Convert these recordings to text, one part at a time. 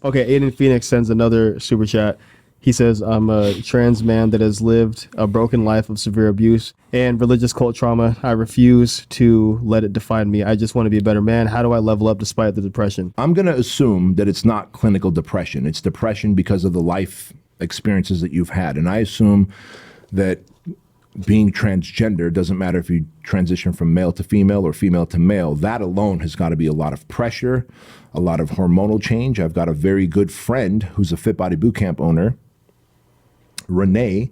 Okay, Aiden Phoenix sends another super chat. He says, I'm a trans man that has lived a broken life of severe abuse and religious cult trauma. I refuse to let it define me. I just want to be a better man. How do I level up despite the depression? I'm going to assume that it's not clinical depression. It's depression because of the life experiences that you've had. And I assume that being transgender doesn't matter if you transition from male to female or female to male. That alone has got to be a lot of pressure, a lot of hormonal change. I've got a very good friend who's a Fit Body Bootcamp owner. Renee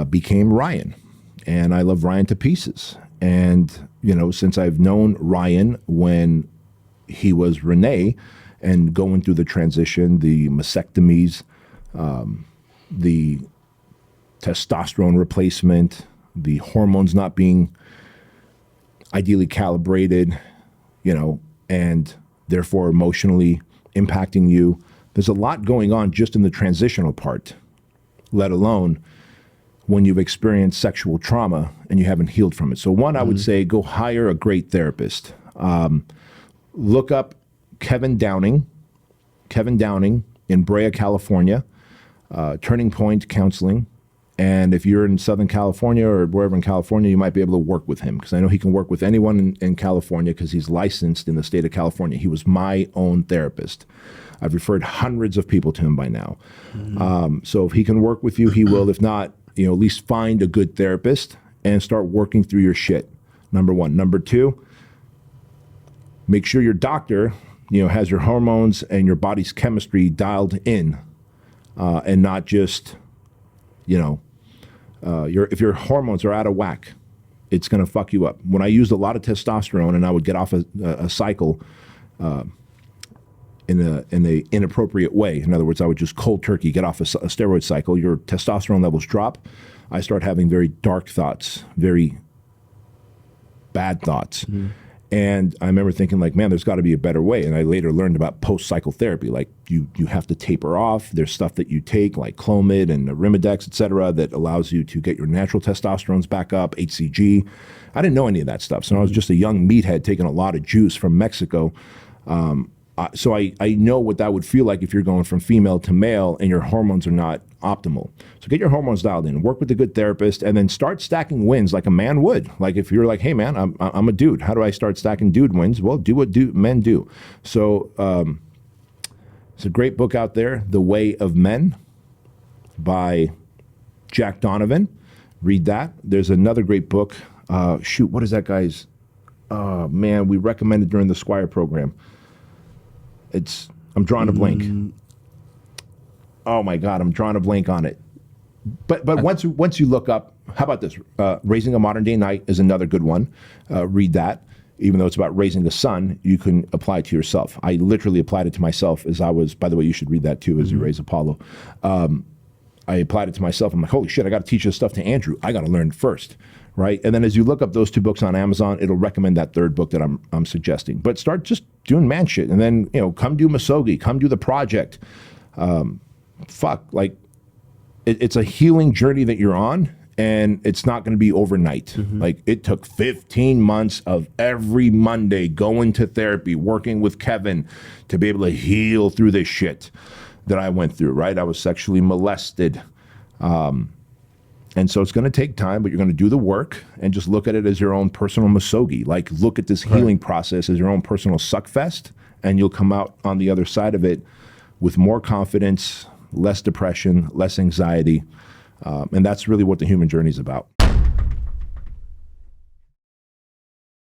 became Ryan, and I love Ryan to pieces. And, you know, since I've known Ryan when he was Renee and going through the transition, the mastectomies, the testosterone replacement, the hormones not being ideally calibrated, you know, and therefore emotionally impacting you. There's a lot going on just in the transitional part, let alone when you've experienced sexual trauma and you haven't healed from it. So one, I would say go hire a great therapist. Look up Kevin Downing in Brea, California, Turning Point Counseling. And if you're in Southern California or wherever in California, you might be able to work with him, because I know he can work with anyone in California because he's licensed in the state of California. He was my own therapist. I've referred hundreds of people to him by now. So if he can work with you, he will. If not, you know, at least find a good therapist and start working through your shit. Number one. Number two, make sure your doctor, you know, has your hormones and your body's chemistry dialed in, and not just, you know, if your hormones are out of whack, it's going to fuck you up. When I used a lot of testosterone and I would get off a cycle in a inappropriate way, in other words, I would just cold turkey get off a steroid cycle, your testosterone levels drop. I start having very dark thoughts, very bad thoughts. And I remember thinking, like, man, there's got to be a better way. And I later learned about post-cycle therapy. Like, you have to taper off. There's stuff that you take, like Clomid and Arimidex, et cetera, that allows you to get your natural testosterones back up, HCG. I didn't know any of that stuff. So I was just a young meathead taking a lot of juice from Mexico. So I know what that would feel like if you're going from female to male and your hormones are not optimal. So get your hormones dialed in, work with a good therapist, and then start stacking wins like a man would. Like if you're like, hey man, I'm a dude. How do I start stacking dude wins? Well, do what men do. So it's a great book out there, The Way of Men by Jack Donovan. Read that. There's another great book. What is that guy's? Oh man, we recommended during the Squire program. I'm drawing a blank. Oh my God, I'm drawing a blank on it. But once you look up, how about this? Raising a Modern Day Knight is another good one. Read that. Even though it's about raising a son, you can apply it to yourself. I literally applied it to myself as I was, by the way, you should read that too as you raise Apollo. I applied it to myself. I'm like, holy shit, I got to teach this stuff to Andrew. I got to learn it first. Right? And then as you look up those two books on Amazon, it'll recommend that third book that I'm suggesting. But start just doing man shit. And then, you know, come do Masogi, come do the project. It's a healing journey that you're on, and it's not going to be overnight. Like, it took 15 months of every Monday going to therapy, working with Kevin to be able to heal through this shit that I went through, right? I was sexually molested. And so it's going to take time, but you're going to do the work and just look at it as your own personal masogi. Like, look at this healing process as your own personal suckfest, and you'll come out on the other side of it with more confidence, less depression, less anxiety. And that's really what the human journey is about.